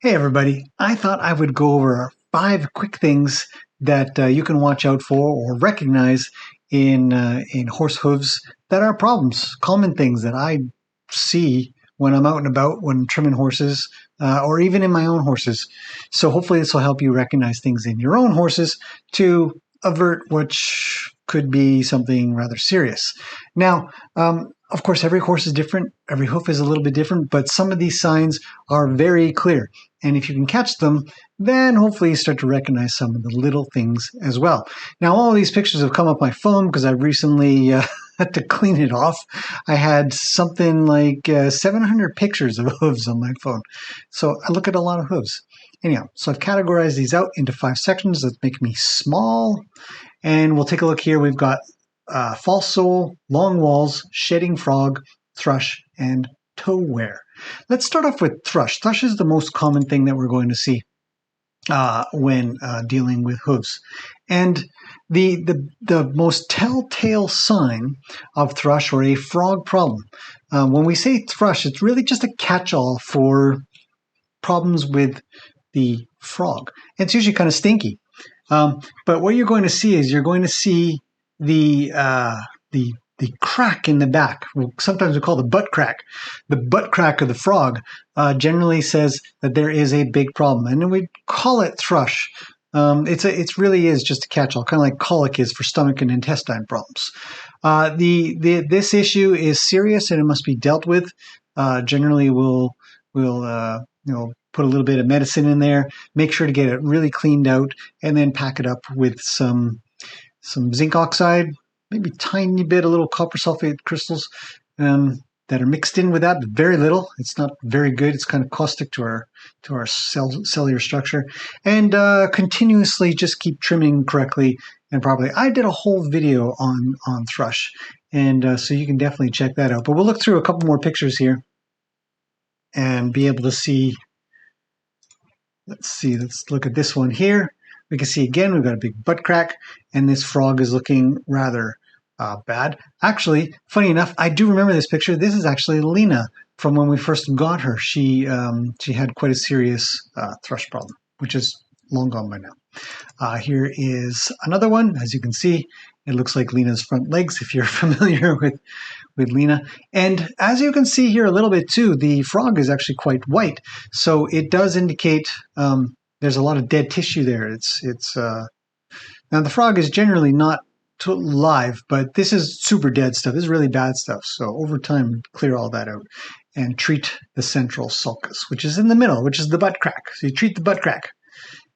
Hey everybody, I thought I would go over 5 quick things that you can watch out for or recognize in horse hooves that are problems, common things that I see when I'm out and about, when trimming horses, or even in my own horses. So hopefully this will help you recognize things in your own horses to avert which could be something rather serious. Now, of course, every horse is different. Every hoof is a little bit different, but some of these signs are very clear. And if you can catch them, then hopefully you start to recognize some of the little things as well. Now, all of these pictures have come off my phone because I've recently had to clean it off. I had something like 700 pictures of hooves on my phone. So I look at a lot of hooves. Anyhow, so I've categorized these out into 5 sections that make me small. And we'll take a look here. We've got false sole, long walls, shedding frog, thrush, and toe wear. Let's start off with thrush. Thrush is the most common thing that we're going to see when dealing with hooves. And the most telltale sign of thrush or a frog problem. When we say thrush, it's really just a catch-all for problems with the frog. It's usually kind of stinky. But what you're going to see is you're going to see the crack in the back. Sometimes we call the butt crack. The butt crack of the frog generally says that there is a big problem, and then we call it thrush. It really is just a catch-all, kind of like colic is for stomach and intestine problems. This issue is serious and it must be dealt with. Generally, we'll put a little bit of medicine in there, make sure to get it really cleaned out, and then pack it up with some zinc oxide, maybe tiny bit, a little copper sulfate crystals that are mixed in with that, but very little. It's not very good. It's kind of caustic to our cellular structure. And continuously just keep trimming correctly and properly. I did a whole video on thrush, and so you can definitely check that out. But we'll look through a couple more pictures here and be able to see. Let's look at this one here. We can see again, we've got a big butt crack, and this frog is looking rather bad. Actually, funny enough, I do remember this picture. This is actually Lena from when we first got her. She had quite a serious thrush problem, which is long gone by now. Here is another one. As you can see, it looks like Lena's front legs, if you're familiar with Lena. And as you can see here a little bit too, the frog is actually quite white. So it does indicate there's a lot of dead tissue there. Now the frog is generally not live, but this is super dead stuff. This is really bad stuff. So over time, clear all that out and treat the central sulcus, which is in the middle, which is the butt crack. So you treat the butt crack.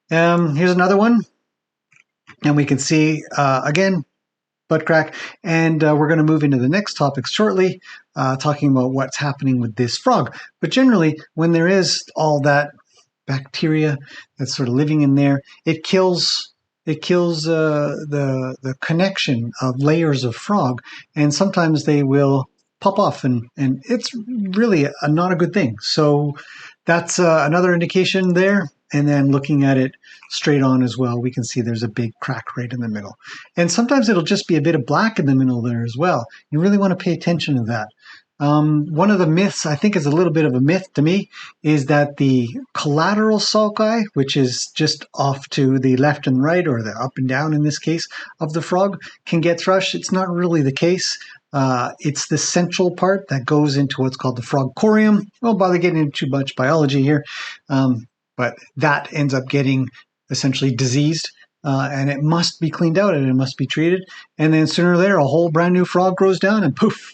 Here's another one. And we can see, again, butt crack. And we're going to move into the next topic shortly, talking about what's happening with this frog. But generally, when there is all that bacteria that's sort of living in there, it kills the connection of layers of frog, and sometimes they will pop off, and it's really not a good thing. So that's another indication there. And then looking at it straight on as well, we can see there's a big crack right in the middle. And sometimes it'll just be a bit of black in the middle there as well. You really want to pay attention to that. One of the myths, I think is a little bit of a myth to me, is that the collateral sulci, which is just off to the left and right, or the up and down in this case, of the frog, can get thrush. It's not really the case. It's the central part that goes into what's called the frog corium. I won't bother getting into too much biology here, but that ends up getting essentially diseased. And it must be cleaned out and it must be treated. And then sooner or later, a whole brand new frog grows down and poof,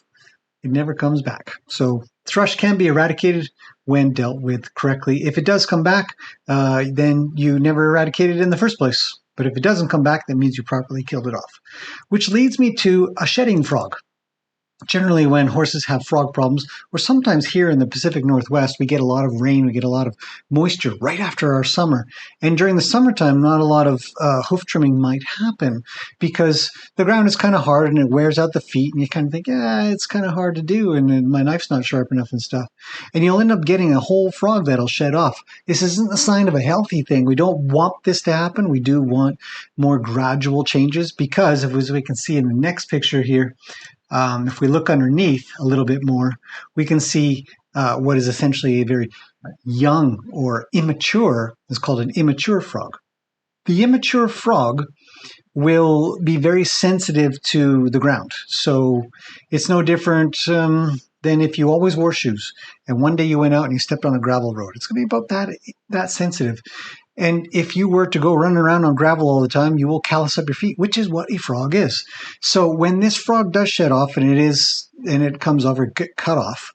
it never comes back. So thrush can be eradicated when dealt with correctly. If it does come back, then you never eradicated it in the first place. But if it doesn't come back, that means you properly killed it off. Which leads me to a shedding frog. Generally, when horses have frog problems, or sometimes here in the Pacific Northwest, we get a lot of rain, we get a lot of moisture right after our summer. And during the summertime, not a lot of hoof trimming might happen because the ground is kind of hard and it wears out the feet, and you kind of think, yeah, it's kind of hard to do, and my knife's not sharp enough and stuff. And you'll end up getting a whole frog that'll shed off. This isn't a sign of a healthy thing. We don't want this to happen. We do want more gradual changes because, as we can see in the next picture here, if we look underneath a little bit more, we can see what is essentially a very Young or immature is called an immature frog. The immature frog will be very sensitive to the ground. So it's no different than if you always wore shoes and one day you went out and you stepped on a gravel road. It's going to be about that sensitive. And if you were to go running around on gravel all the time, you will callus up your feet, which is what a frog is. So when this frog does shed off and it comes off or get cut off,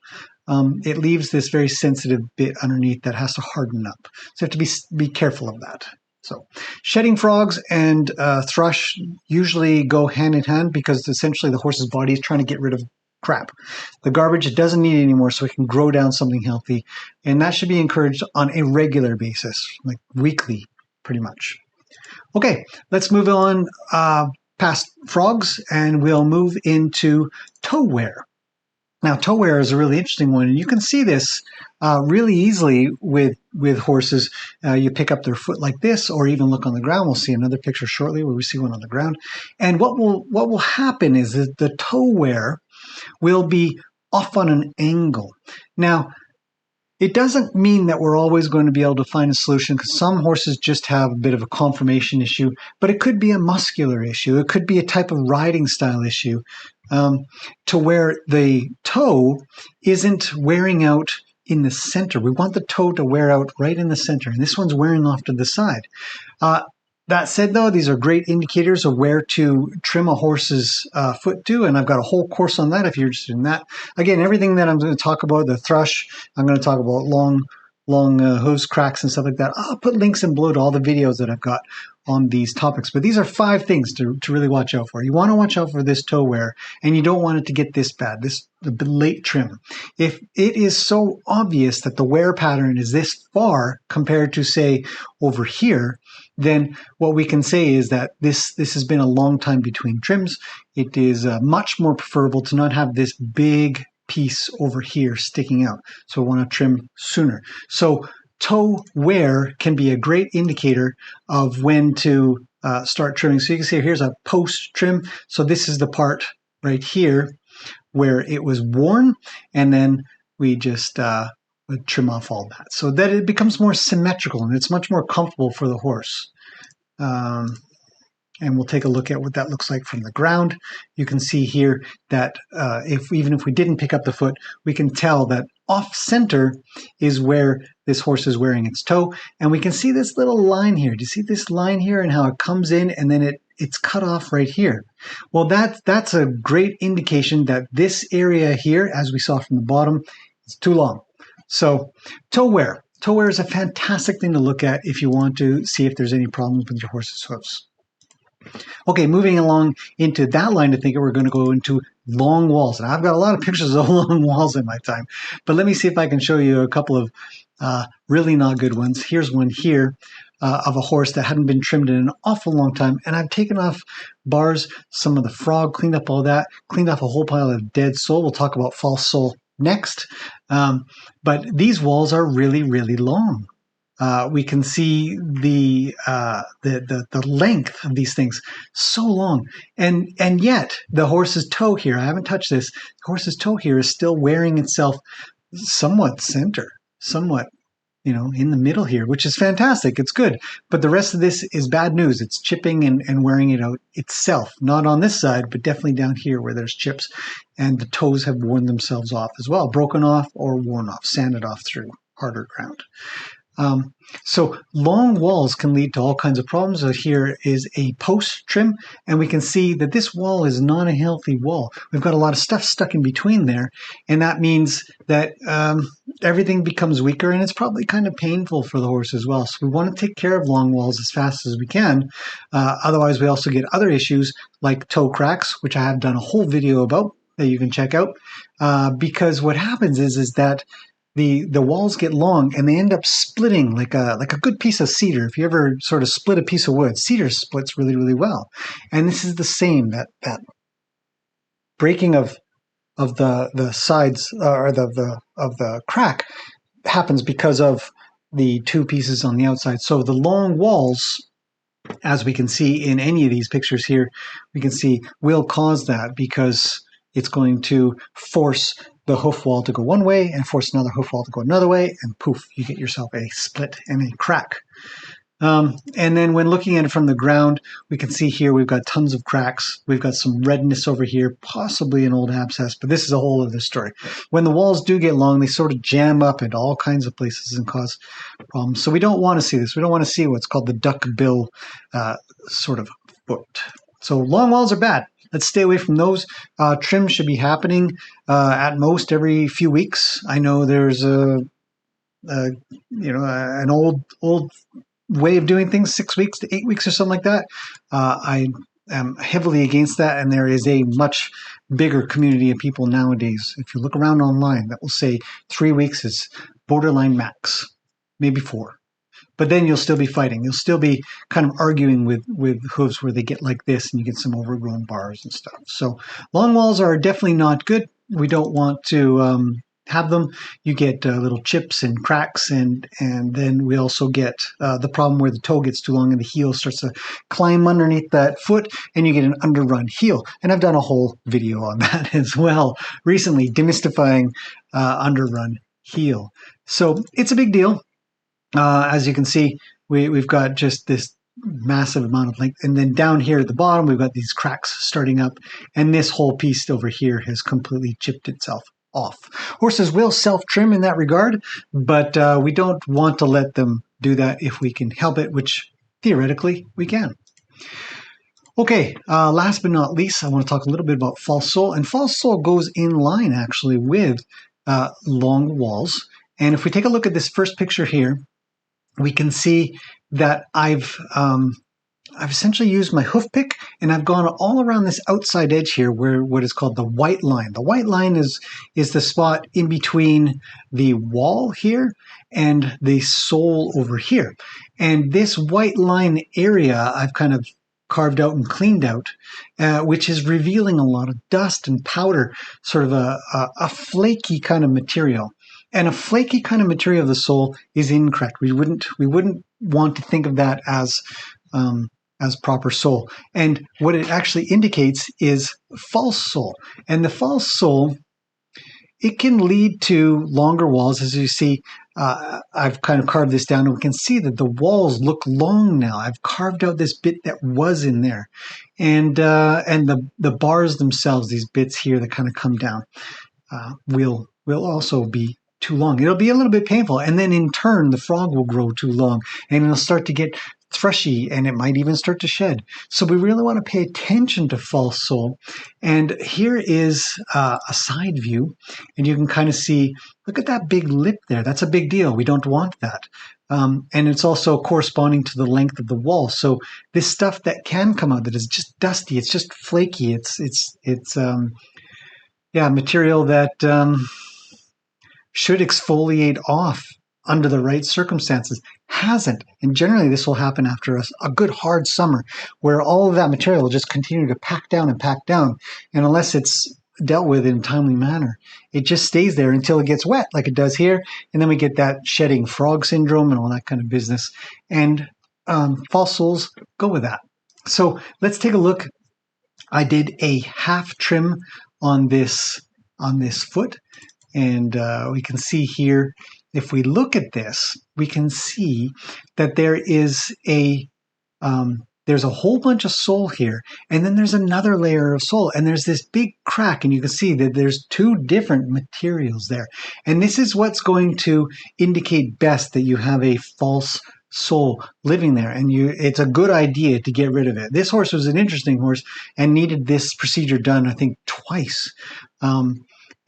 it leaves this very sensitive bit underneath that has to harden up. So you have to be careful of that. So shedding frogs and thrush usually go hand in hand because essentially the horse's body is trying to get rid of crap. The garbage it doesn't need anymore so it can grow down something healthy. And that should be encouraged on a regular basis, like weekly, pretty much. Okay, let's move on past frogs and we'll move into toe wear. Now, toe wear is a really interesting one, and you can see this really easily with horses. You pick up their foot like this, or even look on the ground. We'll see another picture shortly where we see one on the ground. And what will happen is that the toe wear will be off on an angle. Now, it doesn't mean that we're always going to be able to find a solution because some horses just have a bit of a conformation issue, but it could be a muscular issue. It could be a type of riding style issue to where the toe isn't wearing out in the center. We want the toe to wear out right in the center, and this one's wearing off to the side. That said, though, these are great indicators of where to trim a horse's foot to, and I've got a whole course on that if you're interested in that. Again, everything that I'm going to talk about, the thrush, I'm going to talk about long hooves, cracks, and stuff like that. I'll put links in below to all the videos that I've got on these topics. But these are 5 things to really watch out for. You want to watch out for this toe wear, and you don't want it to get this bad, the late trim. If it is so obvious that the wear pattern is this far compared to, say, over here, then what we can say is that this has been a long time between trims. It is much more preferable to not have this big piece over here sticking out. So we want to trim sooner. So toe wear can be a great indicator of when to start trimming. So you can see here's a post trim. So this is the part right here where it was worn, and then we just trim off all that so that it becomes more symmetrical and it's much more comfortable for the horse. And we'll take a look at what that looks like from the ground. You can see here that even if we didn't pick up the foot, we can tell that off center is where this horse is wearing its toe. And we can see this little line here. Do you see this line here and how it comes in and then it's cut off right here? Well, that's a great indication that this area here, as we saw from the bottom, is too long. So toe wear. Toe wear is a fantastic thing to look at if you want to see if there's any problems with your horse's hooves. Okay, moving along into that line of thinking, we're going to go into long walls. And I've got a lot of pictures of long walls in my time, but let me see if I can show you a couple of really not good ones. Here's one here of a horse that hadn't been trimmed in an awful long time, and I've taken off bars, some of the frog, cleaned up all that, cleaned off a whole pile of dead sole. We'll talk about false sole next, but these walls are really, really long. We can see the length of these things so long, and yet the horse's toe here, I haven't touched this, the horse's toe here is still wearing itself somewhat center, somewhat, in the middle here, which is fantastic. It's good, but the rest of this is bad news. It's chipping and wearing it out itself, not on this side, but definitely down here where there's chips, and the toes have worn themselves off as well, broken off or worn off, sanded off through harder ground. So long walls can lead to all kinds of problems. So here is a post trim, and we can see that this wall is not a healthy wall. We've got a lot of stuff stuck in between there, and that means that everything becomes weaker, and it's probably kind of painful for the horse as well. So we want to take care of long walls as fast as we can. Otherwise, we also get other issues like toe cracks, which I have done a whole video about that you can check out, because what happens is that the walls get long and they end up splitting like a good piece of cedar. If you ever sort of split a piece of wood, cedar splits really, really well. And this is the same, that breaking of the sides or the crack happens because of the two pieces on the outside. So the long walls, as we can see in any of these pictures here, we can see will cause that because it's going to force the hoof wall to go one way and force another hoof wall to go another way, and poof, you get yourself a split and a crack. And then when looking at it from the ground, we can see here we've got tons of cracks. We've got some redness over here, possibly an old abscess, but this is a whole other story. When the walls do get long, they sort of jam up into all kinds of places and cause problems. So we don't want to see this. We don't want to see what's called the duck bill sort of foot. So long walls are bad. Let's stay away from those. Trim should be happening at most every few weeks. I know there's an old way of doing things, 6 weeks to 8 weeks or something like that. I am heavily against that, and there is a much bigger community of people nowadays, if you look around online, that will say 3 weeks is borderline max, maybe 4. But then you'll still be fighting. You'll still be kind of arguing with hooves where they get like this and you get some overgrown bars and stuff. So long walls are definitely not good. We don't want to have them. You get little chips and cracks, and then we also get the problem where the toe gets too long and the heel starts to climb underneath that foot, and you get an underrun heel. And I've done a whole video on that as well recently, demystifying underrun heel. So it's a big deal. As you can see, we've got just this massive amount of length, and then down here at the bottom we've got these cracks starting up, and this whole piece over here has completely chipped itself off. Horses will self-trim in that regard, but we don't want to let them do that if we can help it, which theoretically we can. Okay, last but not least, I want to talk a little bit about false sole, and false sole goes in line actually with long walls. And if we take a look at this first picture here, we can see that I've essentially used my hoof pick, and I've gone all around this outside edge here where what is called the white line. The white line is the spot in between the wall here and the sole over here. And this white line area I've kind of carved out and cleaned out, which is revealing a lot of dust and powder, sort of a flaky kind of material. And a flaky kind of material of the sole is incorrect. We wouldn't want to think of that as proper sole. And what it actually indicates is false sole. And the false sole, it can lead to longer walls. As you see, I've kind of carved this down, and we can see that the walls look long now. I've carved out this bit that was in there, and the bars themselves, these bits here that kind of come down, will also be too long. It'll be a little bit painful, and then in turn the frog will grow too long, and it'll start to get thrushy, and it might even start to shed. So we really want to pay attention to false sole. And here is a side view, and you can kind of see, look at that big lip there. That's a big deal. We don't want that. And it's also corresponding to the length of the wall. So this stuff that can come out that is just dusty, it's just flaky, it's material that should exfoliate off under the right circumstances, hasn't. And generally this will happen after a good hard summer where all of that material will just continue to pack down. And unless it's dealt with in a timely manner, it just stays there until it gets wet like it does here. And then we get that shedding frog syndrome and all that kind of business. And false soles go with that. So let's take a look. I did a half trim on this foot. And we can see here, if we look at this, we can see that there is there's a whole bunch of sole here, and then there's another layer of sole, and there's this big crack, and you can see that there's two different materials there. And this is what's going to indicate best that you have a false sole living there, and it's a good idea to get rid of it. This horse was an interesting horse and needed this procedure done, I think, twice.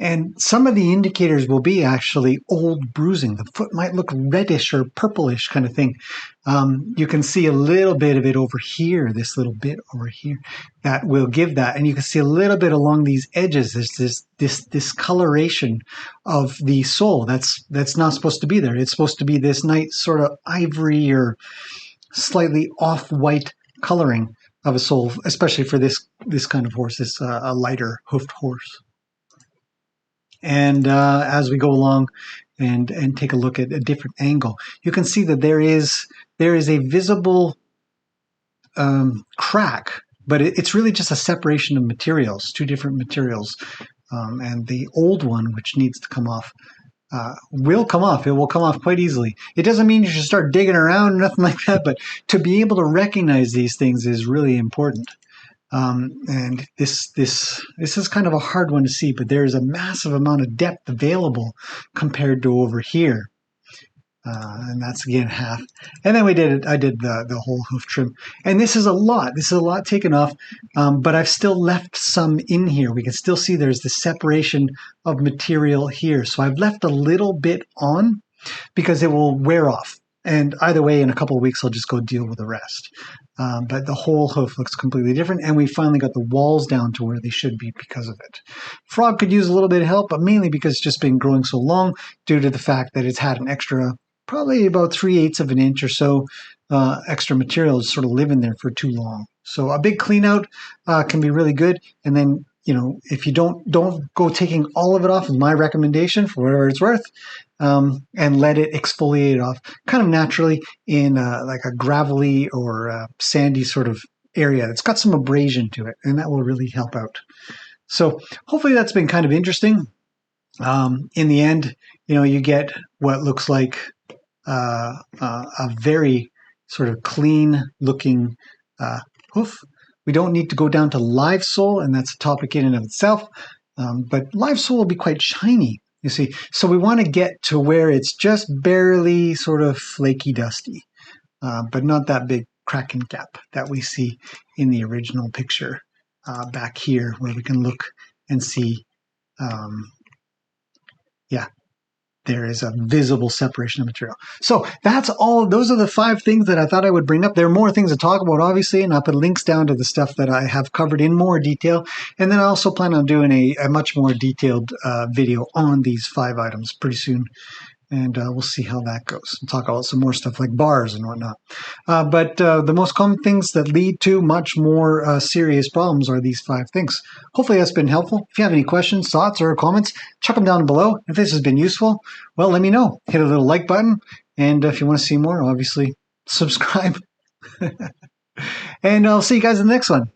And some of the indicators will be actually old bruising. The foot might look reddish or purplish kind of thing. You can see a little bit of it over here, this little bit over here, that will give that. And you can see a little bit along these edges. There's this discoloration of the sole that's not supposed to be there. It's supposed to be this nice sort of ivory or slightly off-white coloring of a sole, especially for this kind of horse, this a lighter hoofed horse. And as we go along and take a look at a different angle, you can see that there is a visible crack, but it's really just a separation of materials, two different materials and the old one, which needs to come off, will come off. It will come off quite easily. It doesn't mean you should start digging around or nothing like that, but to be able to recognize these things is really important. And this is kind of a hard one to see, but there is a massive amount of depth available compared to over here. And that's again half. And then I did the whole hoof trim. And this is a lot. This is a lot taken off, but I've still left some in here. We can still see there's the separation of material here. So I've left a little bit on because it will wear off. And either way, in a couple of weeks, I'll just go deal with the rest. But the whole hoof looks completely different, and we finally got the walls down to where they should be because of it. Frog could use a little bit of help, but mainly because it's just been growing so long due to the fact that it's had an extra, probably about 3/8 of an inch or so extra material to sort of live in there for too long. So a big clean out can be really good. And then, if you don't go taking all of it off, is my recommendation for whatever it's worth. And let it exfoliate off kind of naturally in like a gravelly or sandy sort of area. It's got some abrasion to it, and that will really help out. So hopefully that's been kind of interesting. In the end, you get what looks like a very sort of clean looking hoof. We don't need to go down to live sole, and that's a topic in and of itself. But live sole will be quite shiny, you see. So we want to get to where it's just barely sort of flaky dusty, but not that big crack and gap that we see in the original picture back here, where we can look and see, yeah, there is a visible separation of material. So that's all. Those are the 5 things that I thought I would bring up. There are more things to talk about, obviously, and I'll put links down to the stuff that I have covered in more detail. And then I also plan on doing a much more detailed video on these 5 items pretty soon. And we'll see how that goes. We'll talk about some more stuff like bars and whatnot. But the most common things that lead to much more serious problems are these 5 things. Hopefully that's been helpful. If you have any questions, thoughts, or comments, chuck them down below. If this has been useful, well, let me know. Hit a little like button. And if you want to see more, obviously, subscribe. And I'll see you guys in the next one.